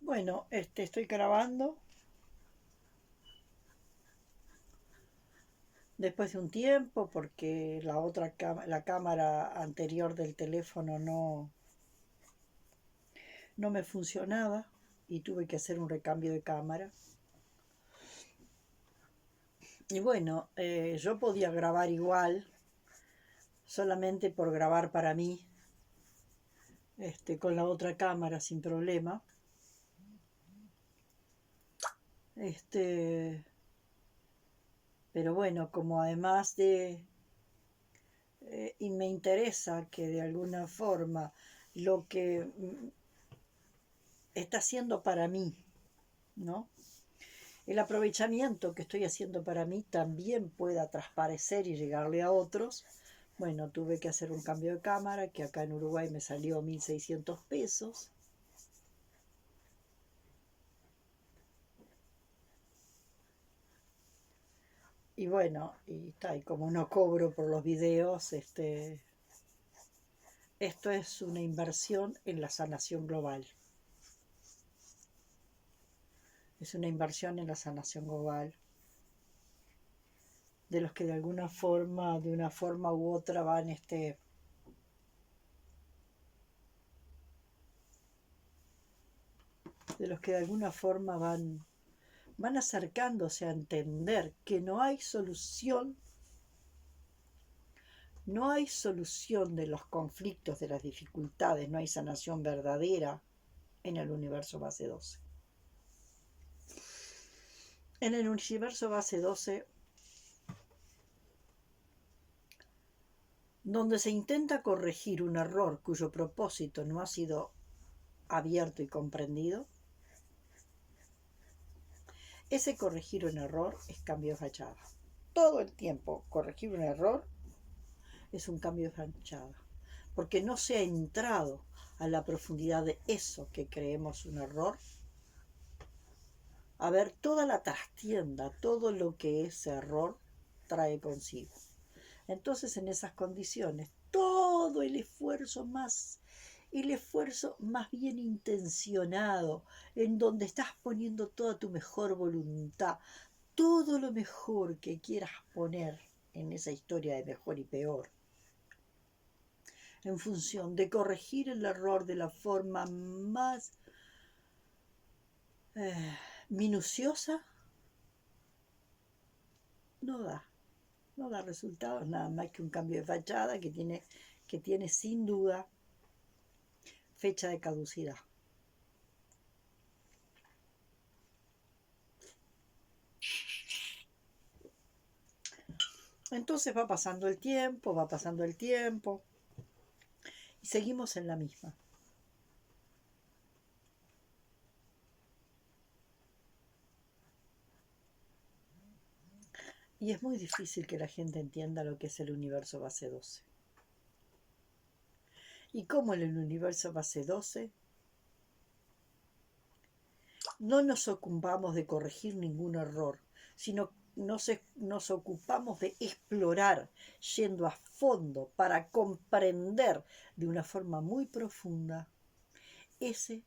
Bueno, estoy grabando después de un tiempo porque la cámara anterior del teléfono no me funcionaba y tuve que hacer un recambio de cámara. Y bueno, yo podía grabar igual, solamente por grabar para mí, con la otra cámara sin problema. Este, pero bueno, como además y me interesa que de alguna forma lo que está haciendo para mí, ¿no? El aprovechamiento que estoy haciendo para mí también pueda transparecer y llegarle a otros. Bueno, tuve que hacer un cambio de cámara que acá en Uruguay me salió 1.600 pesos. Y bueno, y como no cobro por los videos, esto es una inversión en la sanación global. Es una inversión en la sanación global de los que de alguna forma, de una forma u otra van de los que de alguna forma van acercándose a entender que no hay solución de los conflictos, de las dificultades, no hay sanación verdadera en el universo base 12. En el universo base 12, donde se intenta corregir un error cuyo propósito no ha sido abierto y comprendido, ese corregir un error es cambio de fachada. Todo el tiempo corregir un error es un cambio de fachada, porque no se ha entrado a la profundidad de eso que creemos un error, a ver toda la trastienda, todo lo que ese error trae consigo. Entonces, en esas condiciones, todo el esfuerzo más bien intencionado, en donde estás poniendo toda tu mejor voluntad, todo lo mejor que quieras poner en esa historia de mejor y peor, en función de corregir el error de la forma más minuciosa, no da. No da resultados nada más que un cambio de fachada que tiene sin duda fecha de caducidad. Entonces va pasando el tiempo y seguimos en la misma. Y es muy difícil que la gente entienda lo que es el universo base 12. Y cómo en el universo base 12 no nos ocupamos de corregir ningún error, sino nos ocupamos de explorar, yendo a fondo para comprender de una forma muy profunda ese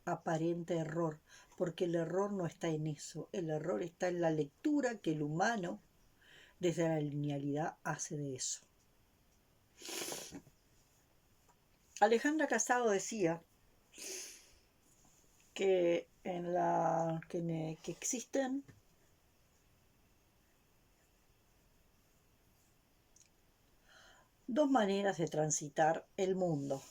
aparente error, porque el error no está en eso, el error está en la lectura que el humano desde la linealidad hace de eso. Alejandra Casado decía que existen dos maneras de transitar el mundo.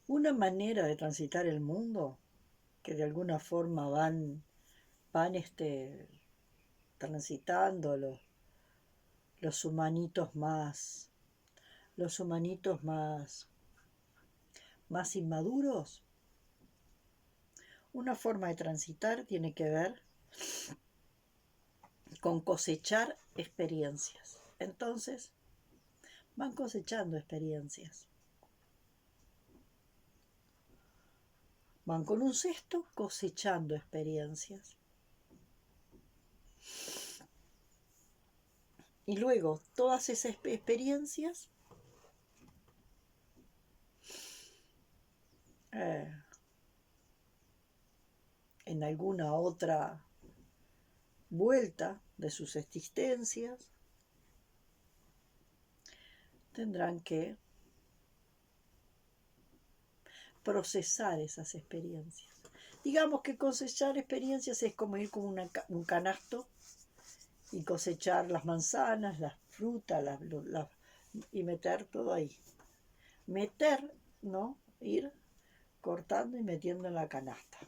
Una manera de transitar el mundo que de alguna forma van transitando los humanitos más inmaduros. Una forma de transitar tiene que ver con cosechar experiencias. Entonces, van cosechando experiencias. Van con un cesto cosechando experiencias. Y luego, todas esas experiencias eh, en alguna otra vuelta de sus existencias, tendrán que procesar esas experiencias. Digamos que cosechar experiencias es como ir con un canasto y cosechar las manzanas, las frutas, y meter todo ahí. Meter, ¿no? Ir cortando y metiendo en la canasta.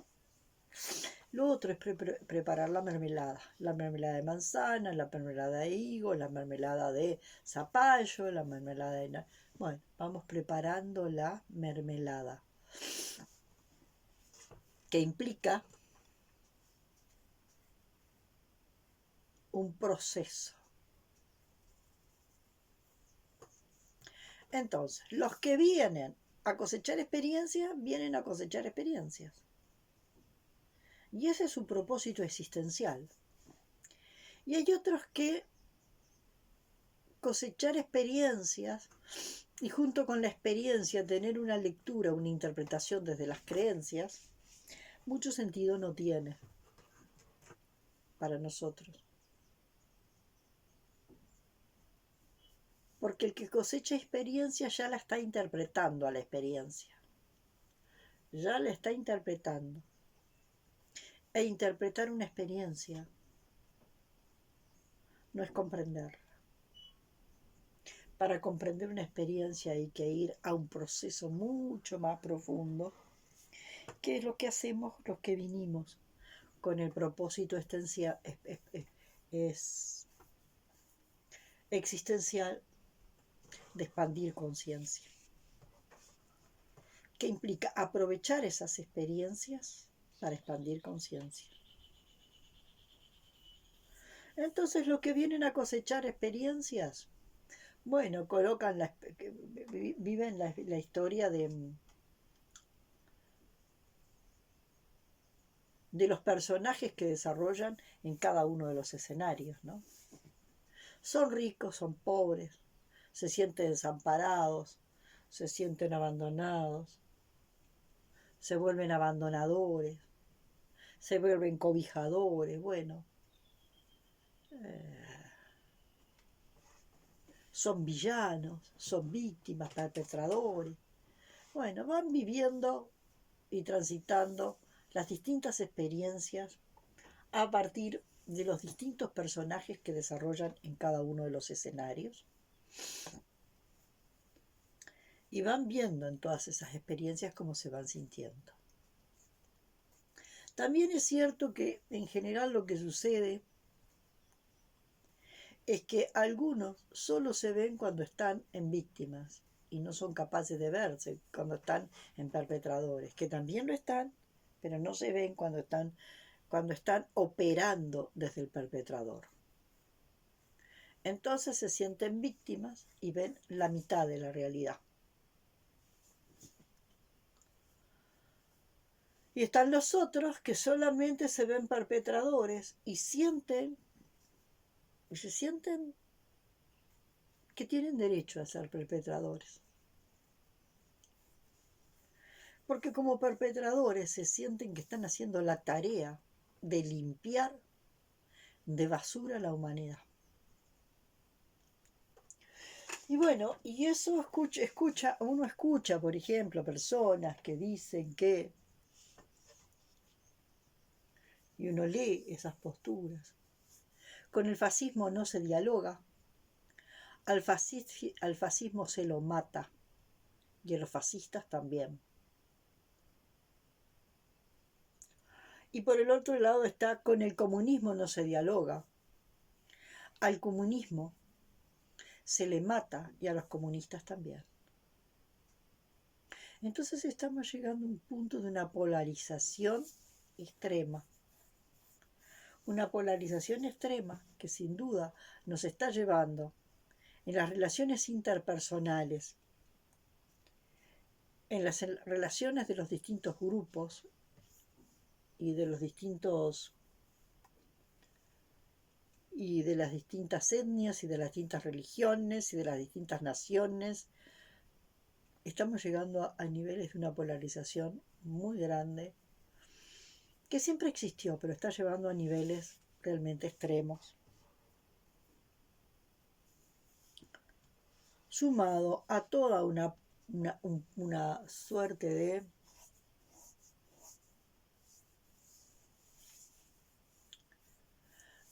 Lo otro es preparar la mermelada de manzana, la mermelada de higo, la mermelada de zapallo, la mermelada de... Bueno, vamos preparando la mermelada, que implica un proceso. Entonces, los que vienen a cosechar experiencias, vienen a cosechar experiencias. Y ese es su propósito existencial. Y hay otros que cosechar experiencias y junto con la experiencia tener una lectura, una interpretación desde las creencias, mucho sentido no tiene para nosotros. Porque el que cosecha experiencia ya la está interpretando a la experiencia. Ya la está interpretando. E interpretar una experiencia no es comprender. Para comprender una experiencia hay que ir a un proceso mucho más profundo, que es lo que hacemos los que vinimos con el propósito existencial de expandir conciencia, que implica aprovechar esas experiencias para expandir conciencia. Entonces los que vienen a cosechar experiencias, bueno, viven la historia de los personajes que desarrollan en cada uno de los escenarios, ¿no? Son ricos, son pobres, se sienten desamparados, se sienten abandonados, se vuelven abandonadores, se vuelven cobijadores, bueno, son villanos, son víctimas, perpetradores. Bueno, van viviendo y transitando las distintas experiencias a partir de los distintos personajes que desarrollan en cada uno de los escenarios. Y van viendo en todas esas experiencias cómo se van sintiendo. También es cierto que en general lo que sucede es que algunos solo se ven cuando están en víctimas y no son capaces de verse cuando están en perpetradores, que también lo están, pero no se ven cuando están operando desde el perpetrador. Entonces se sienten víctimas y ven la mitad de la realidad. Y están los otros que solamente se ven perpetradores y se sienten que tienen derecho a ser perpetradores. Porque como perpetradores se sienten que están haciendo la tarea de limpiar de basura a la humanidad. Y bueno, y eso uno escucha, por ejemplo, personas que dicen que, y uno lee esas posturas, con el fascismo no se dialoga, al fascismo se lo mata, y a los fascistas también. Y por el otro lado está, con el comunismo no se dialoga, al comunismo se le mata y a los comunistas también. Entonces estamos llegando a un punto de una polarización extrema. Una polarización extrema que sin duda nos está llevando en las relaciones interpersonales, en las relaciones de los distintos grupos y de las distintas etnias y de las distintas religiones y de las distintas naciones, estamos llegando a niveles de una polarización muy grande, que siempre existió, pero está llevando a niveles realmente extremos. Sumado a toda una suerte de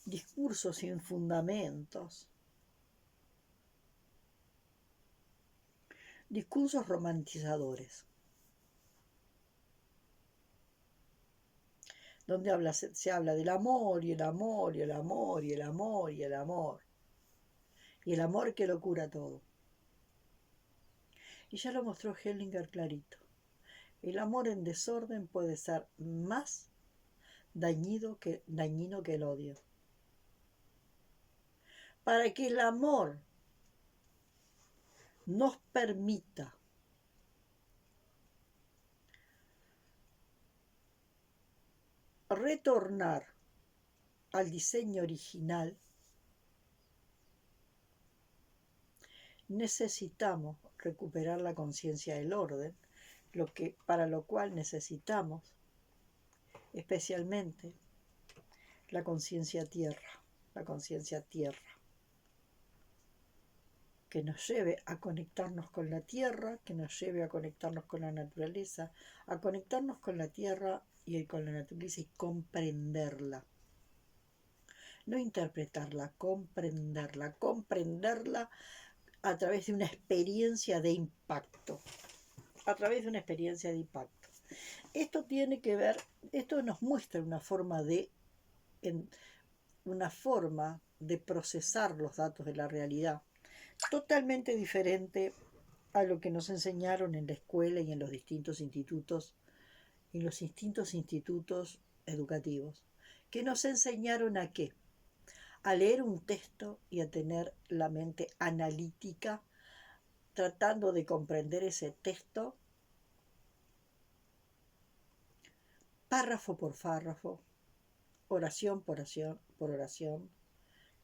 discursos sin fundamentos, discursos romantizadores, donde se habla del amor y el amor y el amor y el amor y el amor, y el amor que lo cura todo. Y ya lo mostró Hellinger clarito. El amor en desorden puede ser más dañino que el odio. Para que el amor nos permita retornar al diseño original, necesitamos recuperar la conciencia del orden, para lo cual necesitamos especialmente la conciencia tierra, que nos lleve a conectarnos con la tierra, que nos lleve a conectarnos con la naturaleza, a conectarnos con la tierra y con la naturaleza y comprenderla. No interpretarla, comprenderla a través de una experiencia de impacto. Esto tiene que ver, esto nos muestra una forma de procesar los datos de la realidad totalmente diferente a lo que nos enseñaron en la escuela y en los distintos institutos educativos, que nos enseñaron ¿a qué? A leer un texto y a tener la mente analítica, tratando de comprender ese texto párrafo por párrafo, oración por oración,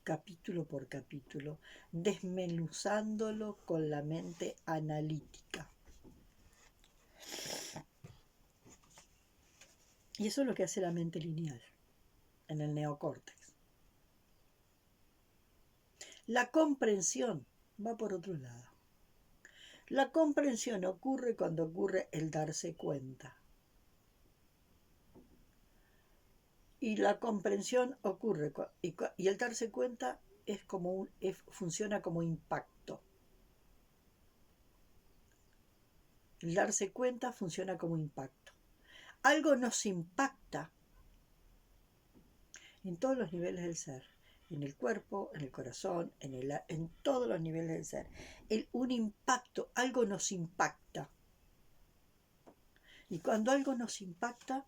capítulo por capítulo, desmenuzándolo con la mente analítica. Y eso es lo que hace la mente lineal en el neocórtex. La comprensión va por otro lado. La comprensión ocurre cuando ocurre el darse cuenta. Y la comprensión ocurre, y el darse cuenta funciona como impacto. El darse cuenta funciona como impacto. Algo nos impacta en todos los niveles del ser, en el cuerpo, en el corazón, en todos los niveles del ser. Un impacto, algo nos impacta. Y cuando algo nos impacta,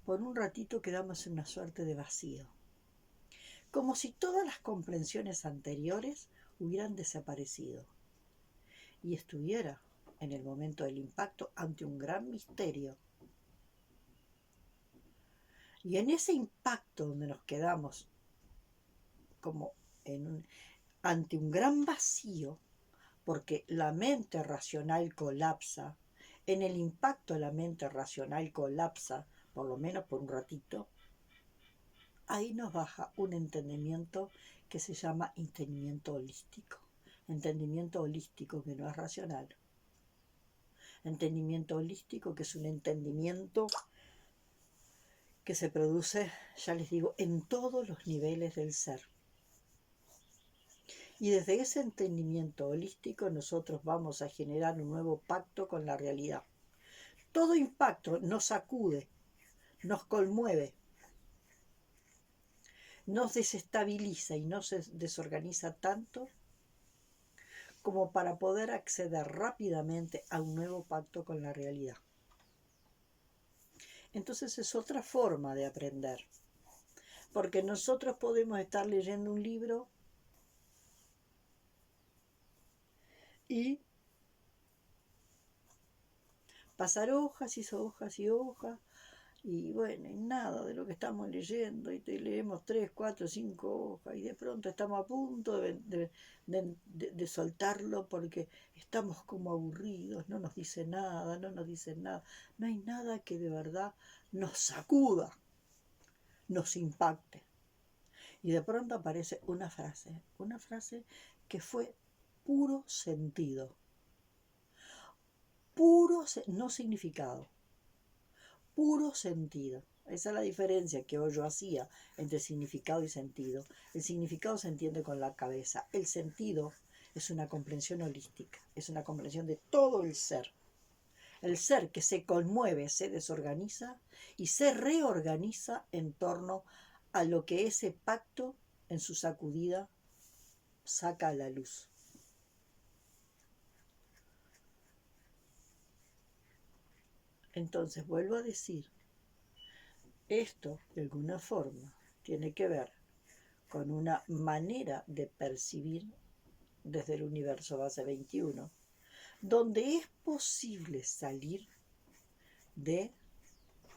por un ratito quedamos en una suerte de vacío, como si todas las comprensiones anteriores hubieran desaparecido y estuviera en el momento del impacto ante un gran misterio. Y en ese impacto donde nos quedamos como ante un gran vacío, porque la mente racional colapsa, en el impacto la mente racional colapsa, por lo menos por un ratito, ahí nos baja un entendimiento que se llama entendimiento holístico que no es racional. Entendimiento holístico que es un entendimiento que se produce, ya les digo, en todos los niveles del ser. Y desde ese entendimiento holístico nosotros vamos a generar un nuevo pacto con la realidad. Todo impacto nos sacude, nos conmueve, nos desestabiliza y nos desorganiza tanto como para poder acceder rápidamente a un nuevo pacto con la realidad. Entonces es otra forma de aprender, porque nosotros podemos estar leyendo un libro y pasar hojas y hojas y hojas Y bueno, y nada de lo que estamos leyendo, y te leemos 3, 4, 5 hojas, y de pronto estamos a punto de soltarlo porque estamos como aburridos, no nos dice nada, no nos dice nada, no hay nada que de verdad nos sacuda, nos impacte. Y de pronto aparece una frase que fue puro sentido, no significado, puro sentido. Esa es la diferencia que hoy yo hacía entre significado y sentido. El significado se entiende con la cabeza, el sentido es una comprensión holística, es una comprensión de todo el ser. El ser que se conmueve, se desorganiza y se reorganiza en torno a lo que ese pacto en su sacudida saca a la luz. Entonces, vuelvo a decir, esto de alguna forma tiene que ver con una manera de percibir desde el universo base 21, donde es posible salir de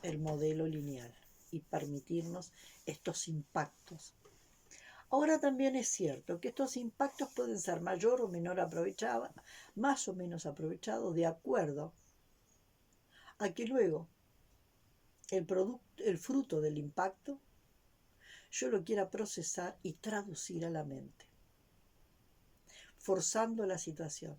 el modelo lineal y permitirnos estos impactos. Ahora también es cierto que estos impactos pueden ser mayor o menor aprovechados, más o menos aprovechados de acuerdo a que luego el fruto del impacto yo lo quiera procesar y traducir a la mente, forzando la situación.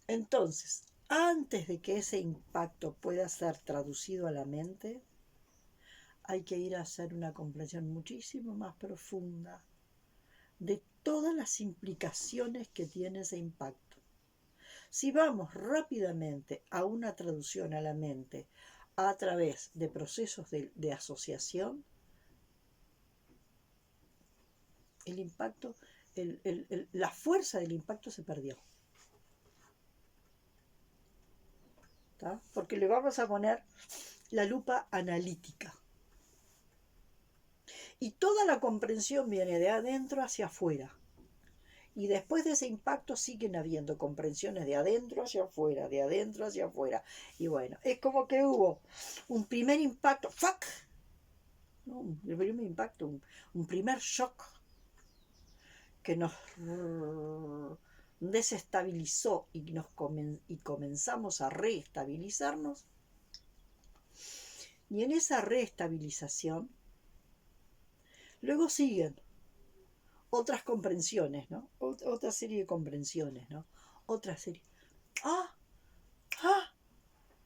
Entonces, antes de que ese impacto pueda ser traducido a la mente, hay que ir a hacer una comprensión muchísimo más profunda de todas las implicaciones que tiene ese impacto. Si vamos rápidamente a una traducción a la mente a través de procesos de asociación, el impacto, la fuerza del impacto se perdió. ¿Tá? Porque le vamos a poner la lupa analítica. Y toda la comprensión viene de adentro hacia afuera. Y después de ese impacto siguen habiendo comprensiones de adentro hacia afuera, de adentro hacia afuera. Y bueno, es como que hubo un primer impacto, ¡fuck! ¿No? Un primer impacto, un primer shock que nos desestabilizó y comenzamos a reestabilizarnos. Y en esa reestabilización, luego siguen otras comprensiones, ¿no? Otra serie de comprensiones, ¿no? Otra serie. ¡Ah! ¡Ah!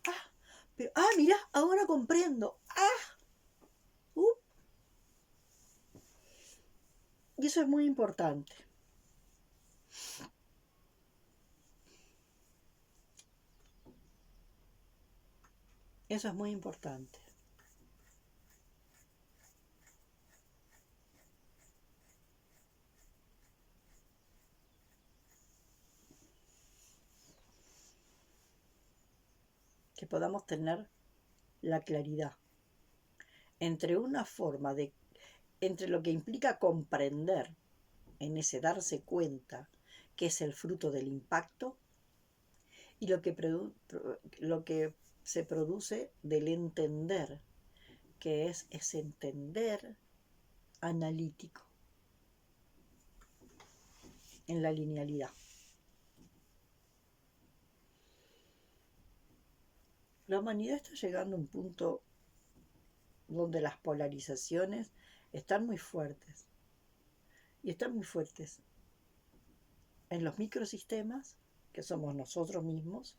¡Ah! Pero, mirá, ahora comprendo. ¡Ah! Y eso es muy importante. Eso es muy importante. Que podamos tener la claridad entre una forma de, entre lo que implica comprender en ese darse cuenta que es el fruto del impacto y lo que se produce del entender, que es ese entender analítico en la linealidad. La humanidad está llegando a un punto donde las polarizaciones están muy fuertes. Y están muy fuertes en los microsistemas, que somos nosotros mismos,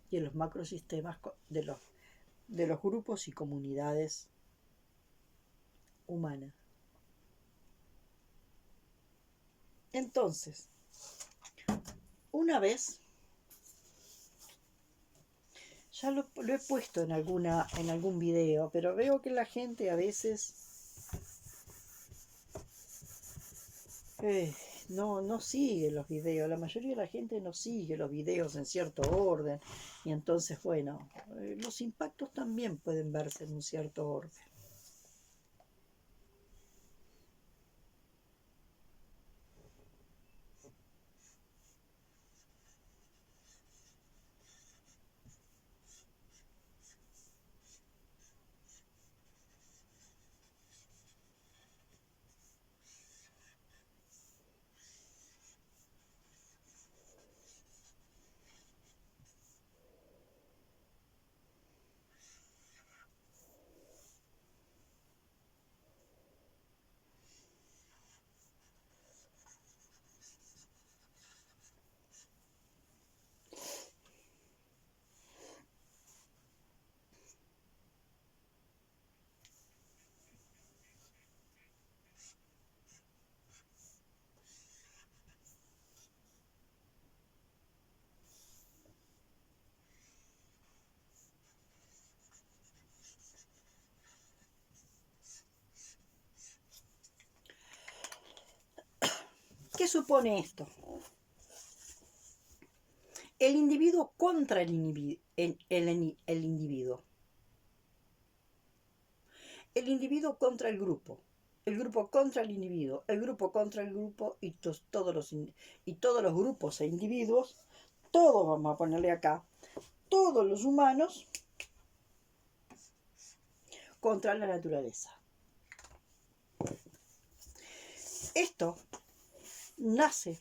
y en los macrosistemas de los grupos y comunidades humanas. Entonces, una vez, ya lo he puesto en algún video, pero veo que la gente a veces no sigue los videos. La mayoría de la gente no sigue los videos en cierto orden. Y entonces, bueno, los impactos también pueden verse en un cierto orden. ¿Qué supone esto? El individuo contra el individuo. El individuo contra el grupo contra el grupo contra el grupo y todos los grupos e individuos, todos vamos a ponerle acá, todos los humanos contra la naturaleza. Esto nace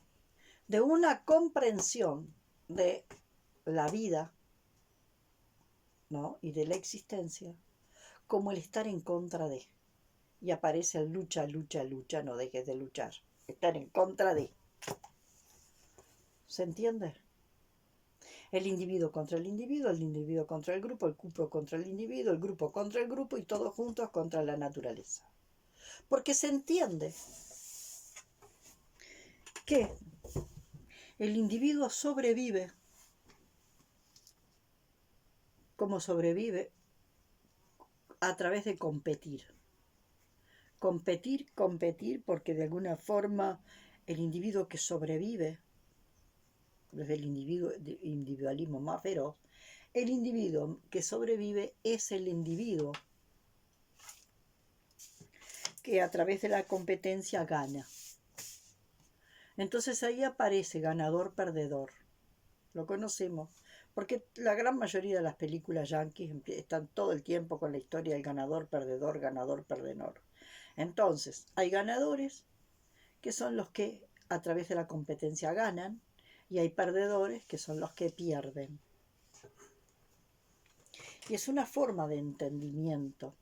de una comprensión de la vida, ¿no? Y de la existencia como el estar en contra de. Y aparece el lucha, lucha, lucha, no dejes de luchar. Estar en contra de. ¿Se entiende? El individuo contra el individuo contra el grupo contra el grupo contra el grupo y todos juntos contra la naturaleza. Porque se entiende que el individuo sobrevive como sobrevive a través de competir. Competir, porque de alguna forma el individuo que sobrevive, desde el individualismo más feroz, el individuo que sobrevive es el individuo que a través de la competencia gana. Entonces ahí aparece ganador-perdedor. Lo conocemos, porque la gran mayoría de las películas yanquis están todo el tiempo con la historia del ganador-perdedor, ganador-perdedor. Entonces, hay ganadores que son los que a través de la competencia ganan y hay perdedores que son los que pierden. Y es una forma de entendimiento,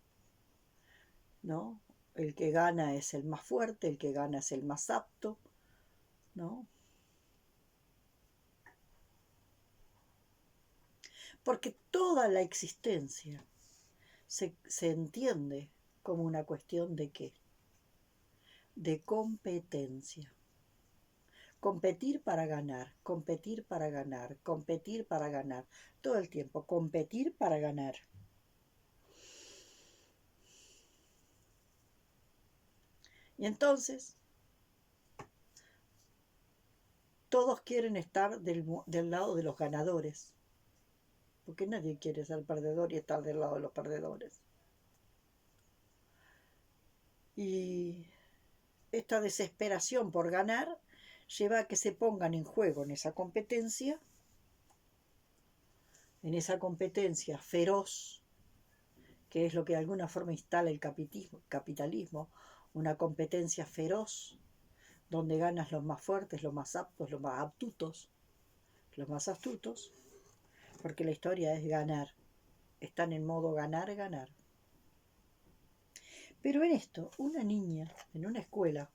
¿no? El que gana es el más fuerte, el que gana es el más apto, ¿no? Porque toda la existencia se entiende como una cuestión de ¿qué? De competencia. Competir para ganar, competir para ganar, competir para ganar. Todo el tiempo, competir para ganar. Y entonces, todos quieren estar del lado de los ganadores. Porque nadie quiere ser perdedor y estar del lado de los perdedores. Y esta desesperación por ganar lleva a que se pongan en juego en esa competencia feroz, que es lo que de alguna forma instala el capitalismo, una competencia feroz, donde ganas los más fuertes, los más aptos, los más astutos, porque la historia es ganar, están en modo ganar, ganar. Pero en esto, una niña en una escuela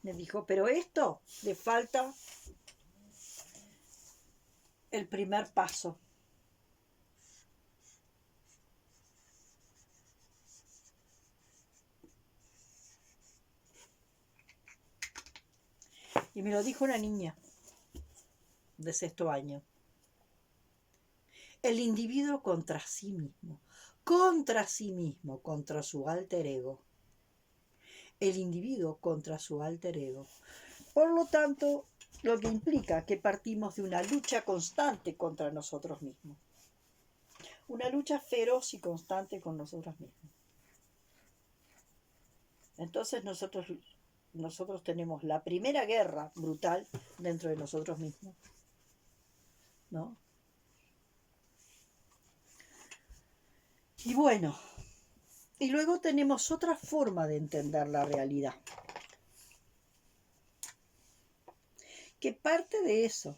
me dijo, pero esto le falta el primer paso. Y me lo dijo una niña de 6º año. El individuo contra sí mismo, contra su alter ego. El individuo contra su alter ego. Por lo tanto, lo que implica que partimos de una lucha constante contra nosotros mismos. Una lucha feroz y constante con nosotros mismos. Entonces nosotros tenemos la primera guerra brutal dentro de nosotros mismos, ¿no? Y bueno, y luego tenemos otra forma de entender la realidad, que parte de eso.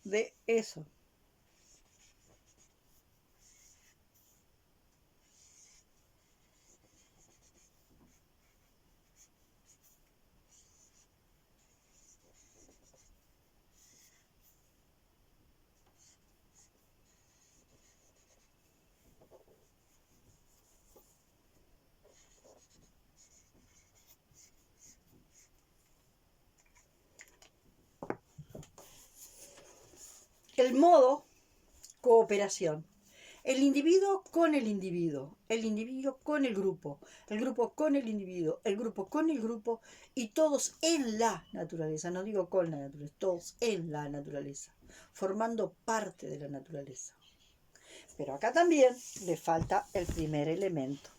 De eso. El modo cooperación. El individuo con el individuo con el grupo con el individuo, el grupo con el grupo y todos en la naturaleza, no digo con la naturaleza, todos en la naturaleza, formando parte de la naturaleza. Pero acá también le falta el primer elemento.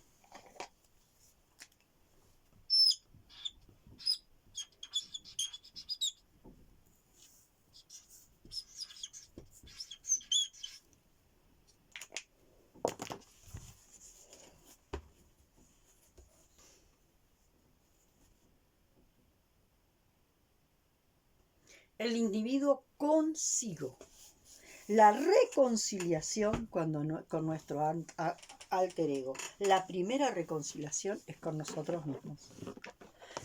El individuo consigo. La reconciliación con nuestro alter ego. La primera reconciliación es con nosotros mismos.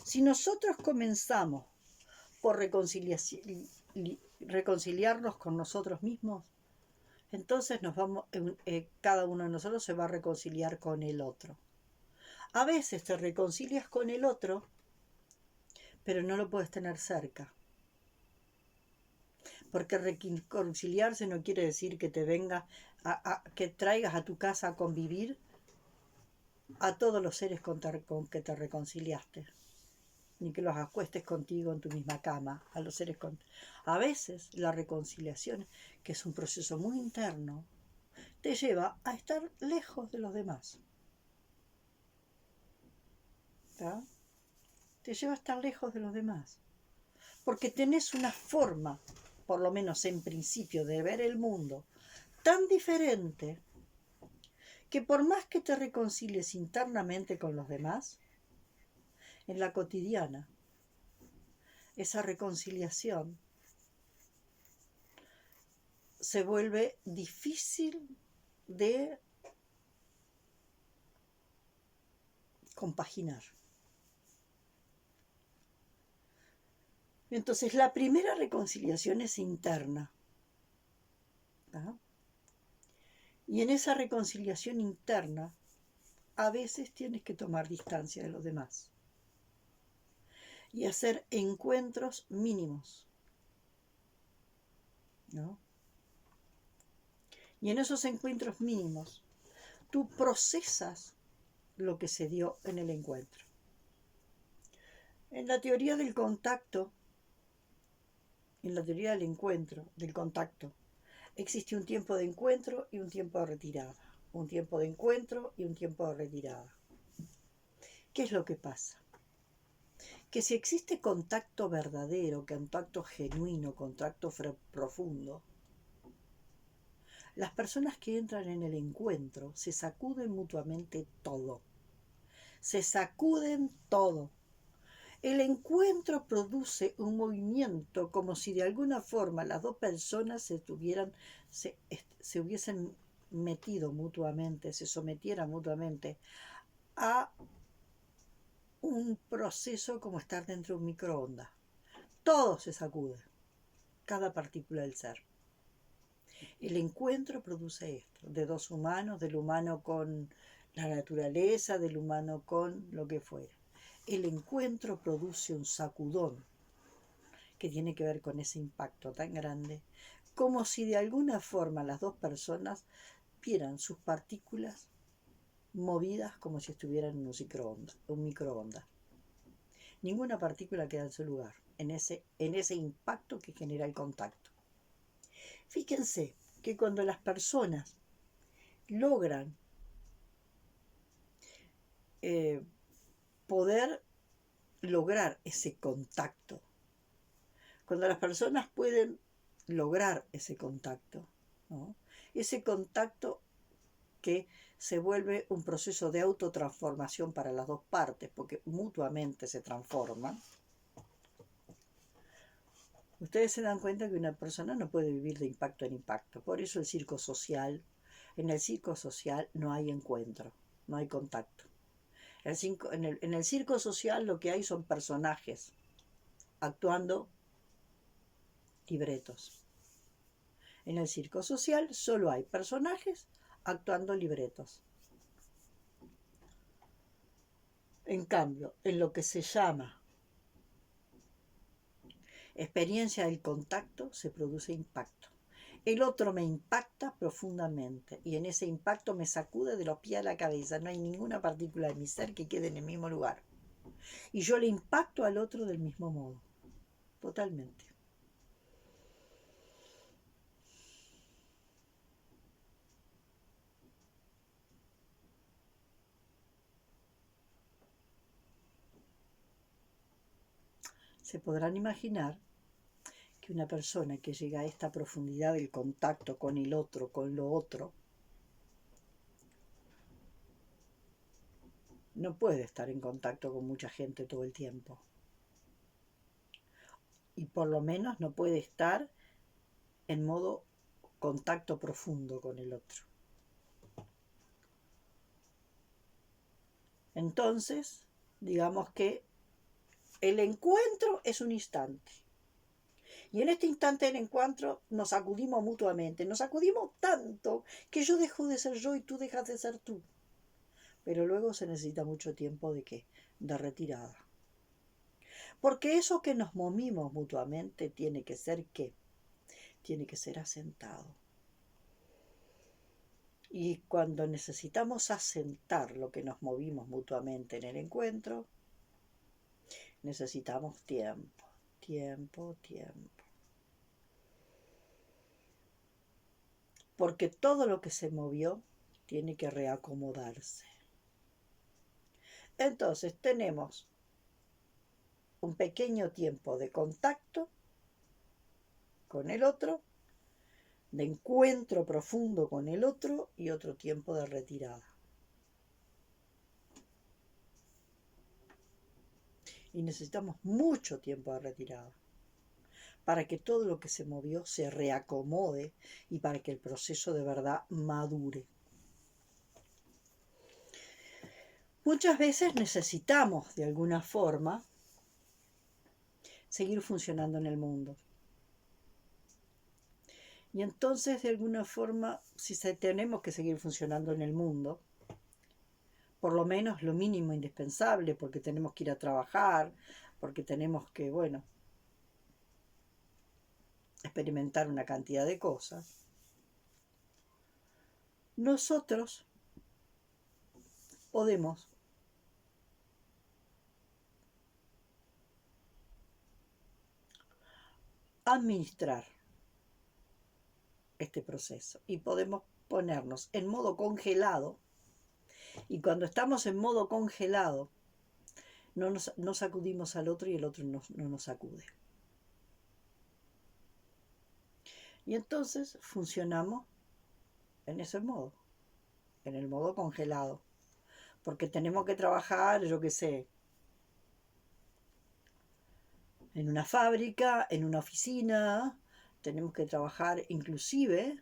Si nosotros comenzamos por reconciliarnos con nosotros mismos, entonces cada uno de nosotros se va a reconciliar con el otro. A veces te reconcilias con el otro, pero no lo puedes tener cerca. Porque reconciliarse no quiere decir que te venga que traigas a tu casa a convivir a todos los seres con que te reconciliaste, ni que los acuestes contigo en tu misma cama, a los seres A veces la reconciliación, que es un proceso muy interno, te lleva a estar lejos de los demás. ¿Tá? Te lleva a estar lejos de los demás. Porque tenés una forma, por lo menos en principio, de ver el mundo tan diferente que por más que te reconcilies internamente con los demás, en la cotidiana, esa reconciliación se vuelve difícil de compaginar. Entonces, la primera reconciliación es interna. ¿Ah? Y en esa reconciliación interna, a veces tienes que tomar distancia de los demás y hacer encuentros mínimos, ¿no? Y en esos encuentros mínimos, tú procesas lo que se dio en el encuentro. En la teoría del contacto, en la teoría del encuentro, del contacto, existe un tiempo de encuentro y un tiempo de retirada. Un tiempo de encuentro y un tiempo de retirada. ¿Qué es lo que pasa? Que si existe contacto verdadero, contacto genuino, contacto profundo, las personas que entran en el encuentro se sacuden mutuamente todo. Se sacuden todo. El encuentro produce un movimiento como si de alguna forma las dos personas se hubiesen metido mutuamente, se sometieran mutuamente a un proceso como estar dentro de un microondas. Todo se sacude, cada partícula del ser. El encuentro produce esto, de dos humanos, del humano con la naturaleza, del humano con lo que fuera. El encuentro produce un sacudón que tiene que ver con ese impacto tan grande, como si de alguna forma las dos personas vieran sus partículas movidas como si estuvieran en un microondas. Ninguna partícula queda en su lugar, en ese impacto que genera el contacto. Fíjense que cuando las personas logran poder lograr ese contacto, cuando las personas pueden lograr ese contacto, ¿no? Ese contacto que se vuelve un proceso de autotransformación para las dos partes, porque mutuamente se transforman. Ustedes se dan cuenta que una persona no puede vivir de impacto en impacto. Por eso en el circo social no hay encuentro, no hay contacto. En el circo social lo que hay son personajes actuando libretos. En el circo social solo hay personajes actuando libretos. En cambio, en lo que se llama experiencia del contacto se produce impacto. El otro me impacta profundamente y en ese impacto me sacude de los pies a la cabeza. No hay ninguna partícula de mi ser que quede en el mismo lugar. Y yo le impacto al otro del mismo modo. Totalmente. Se podrán imaginar que una persona que llega a esta profundidad del contacto con el otro, con lo otro, no puede estar en contacto con mucha gente todo el tiempo. Y por lo menos no puede estar en modo contacto profundo con el otro. Entonces, digamos que el encuentro es un instante. Y en este instante del encuentro nos acudimos mutuamente. Nos acudimos tanto que yo dejo de ser yo y tú dejas de ser tú. Pero luego se necesita mucho tiempo de ¿qué? De retirada. Porque eso que nos movimos mutuamente tiene que ser ¿qué? Tiene que ser asentado. Y cuando necesitamos asentar lo que nos movimos mutuamente en el encuentro, necesitamos tiempo, tiempo, tiempo. Porque todo lo que se movió tiene que reacomodarse. Entonces tenemos un pequeño tiempo de contacto con el otro, de encuentro profundo con el otro y otro tiempo de retirada. Y necesitamos mucho tiempo de retirada para que todo lo que se movió se reacomode y para que el proceso de verdad madure. Muchas veces necesitamos de alguna forma seguir funcionando en el mundo. Y entonces de alguna forma, si tenemos que seguir funcionando en el mundo, por lo menos lo mínimo indispensable, porque tenemos que ir a trabajar, porque tenemos que, bueno, experimentar una cantidad de cosas, nosotros podemos administrar este proceso y podemos ponernos en modo congelado, y cuando estamos en modo congelado no sacudimos al otro y el otro no nos sacude. Y entonces funcionamos en ese modo, en el modo congelado, porque tenemos que trabajar, yo qué sé, en una fábrica, en una oficina, tenemos que trabajar inclusive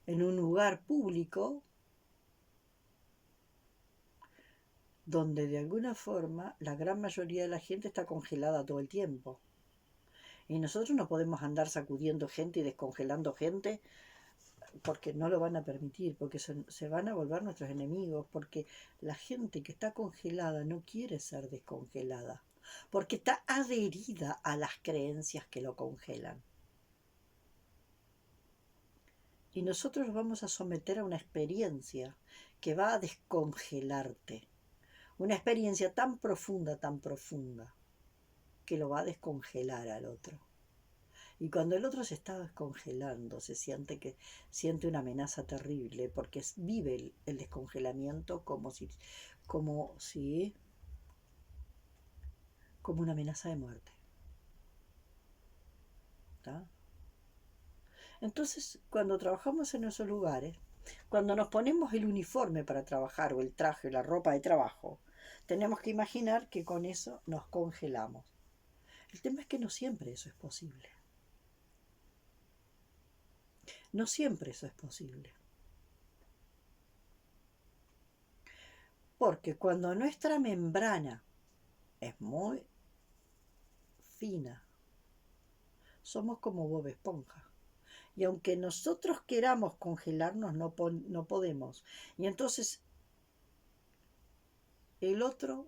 en un lugar público donde de alguna forma la gran mayoría de la gente está congelada todo el tiempo. Y nosotros no podemos andar sacudiendo gente y descongelando gente porque no lo van a permitir, porque se van a volver nuestros enemigos, porque la gente que está congelada no quiere ser descongelada, porque está adherida a las creencias que lo congelan. Y nosotros los vamos a someter a una experiencia que va a descongelarte. Una experiencia tan profunda, que lo va a descongelar al otro. Y cuando el otro se está descongelando, siente una amenaza terrible, porque vive el descongelamiento como una amenaza de muerte. ¿Tá? Entonces, cuando trabajamos en esos lugares, cuando nos ponemos el uniforme para trabajar o el traje, la ropa de trabajo, tenemos que imaginar que con eso nos congelamos. El tema es que no siempre eso es posible. No siempre eso es posible. Porque cuando nuestra membrana es muy fina, somos como Bob Esponja. Y aunque nosotros queramos congelarnos, no podemos. Y entonces el otro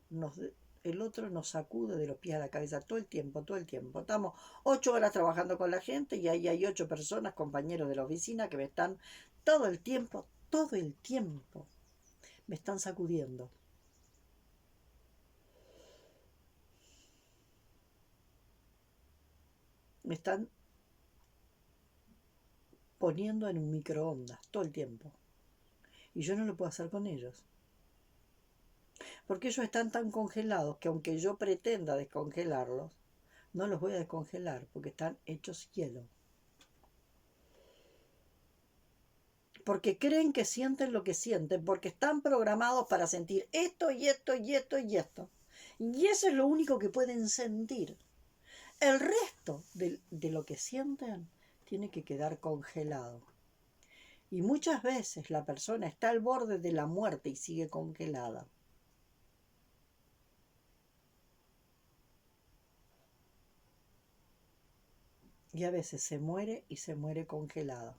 el otro nos sacude de los pies a la cabeza todo el tiempo, todo el tiempo. Estamos 8 horas trabajando con la gente y ahí hay 8 personas, compañeros de la oficina, que me están todo el tiempo, me están sacudiendo. Me están poniendo en un microondas todo el tiempo. Y yo no lo puedo hacer con ellos. Porque ellos están tan congelados que aunque yo pretenda descongelarlos, no los voy a descongelar porque están hechos hielo. Porque creen que sienten lo que sienten, porque están programados para sentir esto y esto y esto y esto. Y eso es lo único que pueden sentir. El resto de lo que sienten tiene que quedar congelado. Y muchas veces la persona está al borde de la muerte y sigue congelada. Y a veces se muere y se muere congelada.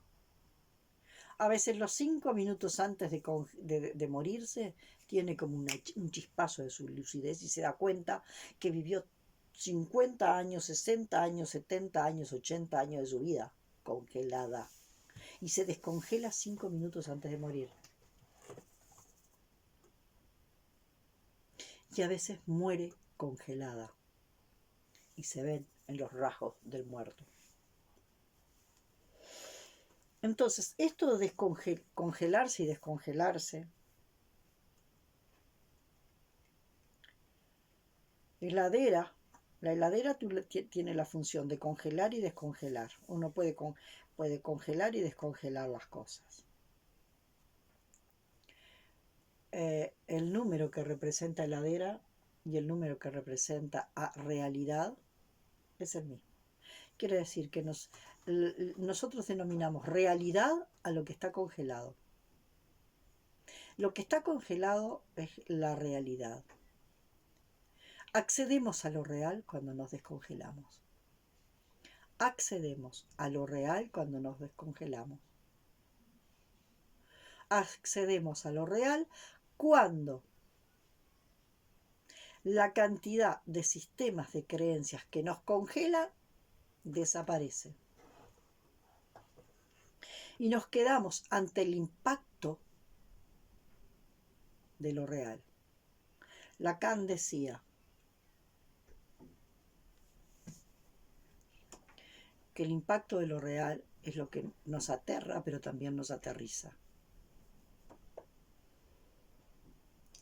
A veces los 5 minutos antes de morirse tiene como un chispazo de su lucidez y se da cuenta que vivió 50 años, 60 años, 70 años, 80 años de su vida congelada. Y se descongela 5 minutos antes de morir. Y a veces muere congelada. Y se ven en los rasgos del muerto. Entonces, esto de congelarse y descongelarse, la heladera tiene la función de congelar y descongelar. Uno puede congelar y descongelar las cosas. El número que representa heladera y el número que representa a realidad es el mismo. Quiere decir que nosotros denominamos realidad a lo que está congelado. Lo que está congelado es la realidad. Accedemos a lo real cuando nos descongelamos. Accedemos a lo real cuando nos descongelamos. Accedemos a lo real cuando la cantidad de sistemas de creencias que nos congela desaparece. Y nos quedamos ante el impacto de lo real. Lacan decía que el impacto de lo real es lo que nos aterra, pero también nos aterriza.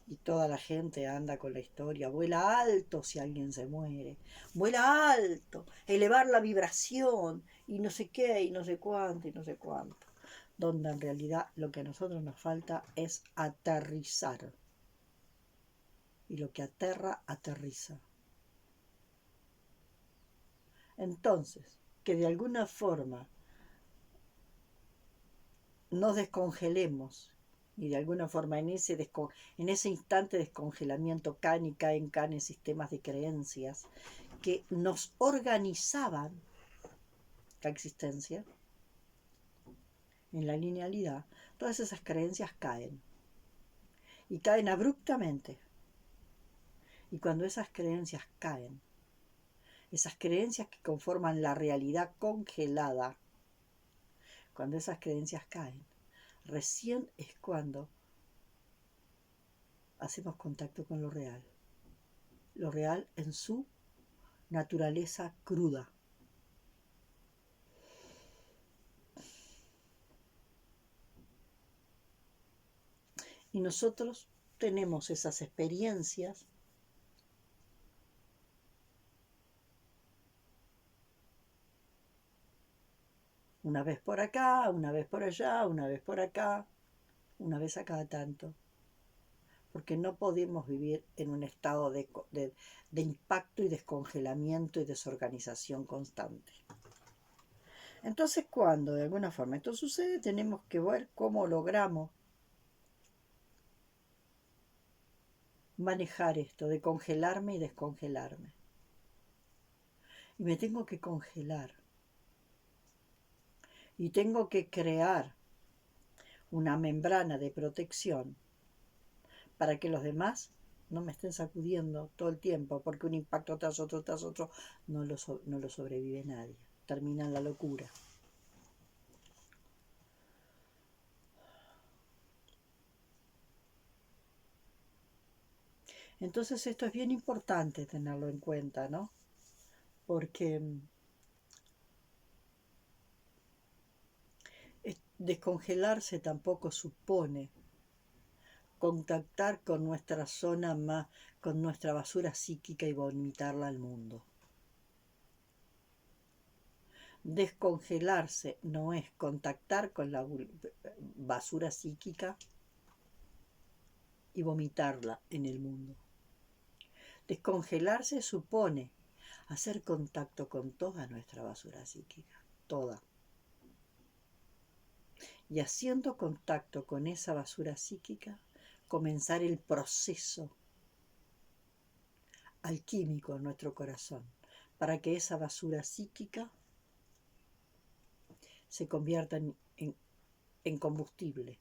Y toda la gente anda con la historia, vuela alto si alguien se muere, vuela alto, elevar la vibración, y no sé qué, y no sé cuánto, y no sé cuánto. Donde en realidad lo que a nosotros nos falta es aterrizar. Y lo que aterra, aterriza. Entonces, que de alguna forma nos descongelemos y de alguna forma en ese instante de descongelamiento caen sistemas de creencias que nos organizaban la existencia en la linealidad. Todas esas creencias caen y caen abruptamente. Y cuando esas creencias caen, esas creencias que conforman la realidad congelada, cuando esas creencias caen, recién es cuando hacemos contacto con lo real en su naturaleza cruda. Y nosotros tenemos esas experiencias una vez por acá, una vez por allá, una vez por acá, una vez a cada tanto. Porque no podemos vivir en un estado de impacto y descongelamiento y desorganización constante. Entonces, cuando de alguna forma esto sucede, tenemos que ver cómo logramos manejar esto de congelarme y descongelarme. Y me tengo que congelar. Y tengo que crear una membrana de protección para que los demás no me estén sacudiendo todo el tiempo, porque un impacto tras otro, no lo sobrevive nadie. Termina en la locura. Entonces esto es bien importante tenerlo en cuenta, ¿no? Porque descongelarse tampoco supone contactar con nuestra zona más, con nuestra basura psíquica y vomitarla al mundo. Descongelarse no es contactar con la basura psíquica y vomitarla en el mundo. Descongelarse supone hacer contacto con toda nuestra basura psíquica, toda. Y haciendo contacto con esa basura psíquica, comenzar el proceso alquímico en nuestro corazón, para que esa basura psíquica se convierta en combustible,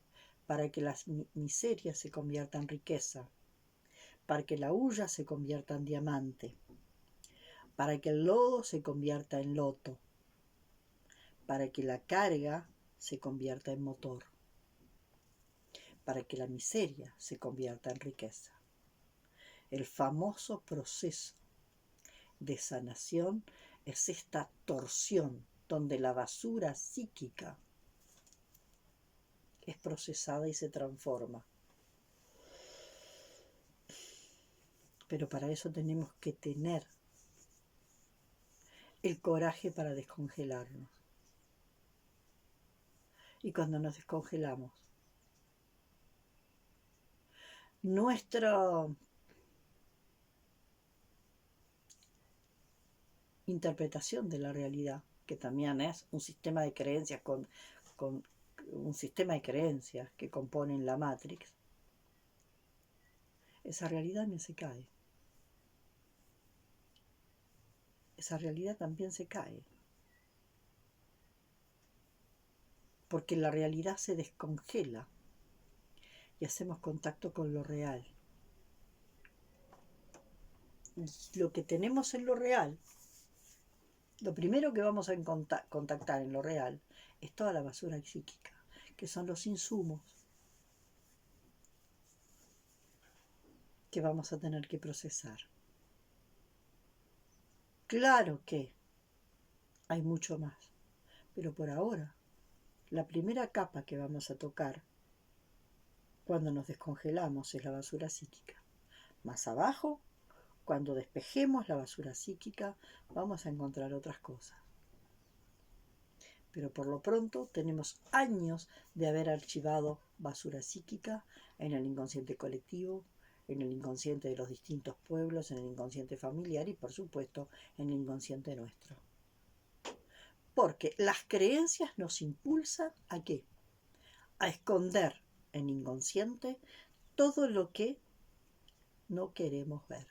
para que las miserias se conviertan en riqueza, para que la hulla se convierta en diamante, para que el lodo se convierta en loto, para que la carga se convierta en motor, para que la miseria se convierta en riqueza. El famoso proceso de sanación es esta torsión donde la basura psíquica es procesada y se transforma. Pero para eso tenemos que tener el coraje para descongelarnos. Y cuando nos descongelamos, nuestra interpretación de la realidad, que también es un sistema de creencias con un sistema de creencias que componen la Matrix, esa realidad no se cae. Esa realidad también se cae. Porque la realidad se descongela y hacemos contacto con lo real. Y lo que tenemos en lo real, lo primero que vamos a contactar en lo real es toda la basura psíquica, que son los insumos que vamos a tener que procesar. Claro que hay mucho más, pero por ahora, la primera capa que vamos a tocar cuando nos descongelamos es la basura psíquica. Más abajo, cuando despejemos la basura psíquica, vamos a encontrar otras cosas. Pero por lo pronto tenemos años de haber archivado basura psíquica en el inconsciente colectivo, en el inconsciente de los distintos pueblos, en el inconsciente familiar y por supuesto en el inconsciente nuestro. Porque las creencias nos impulsan ¿a qué? A esconder en inconsciente todo lo que no queremos ver.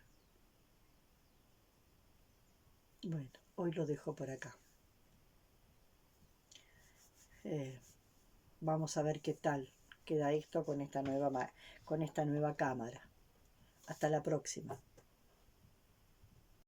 Bueno, hoy lo dejo por acá. Vamos a ver qué tal queda esto con esta nueva cámara. Hasta la próxima.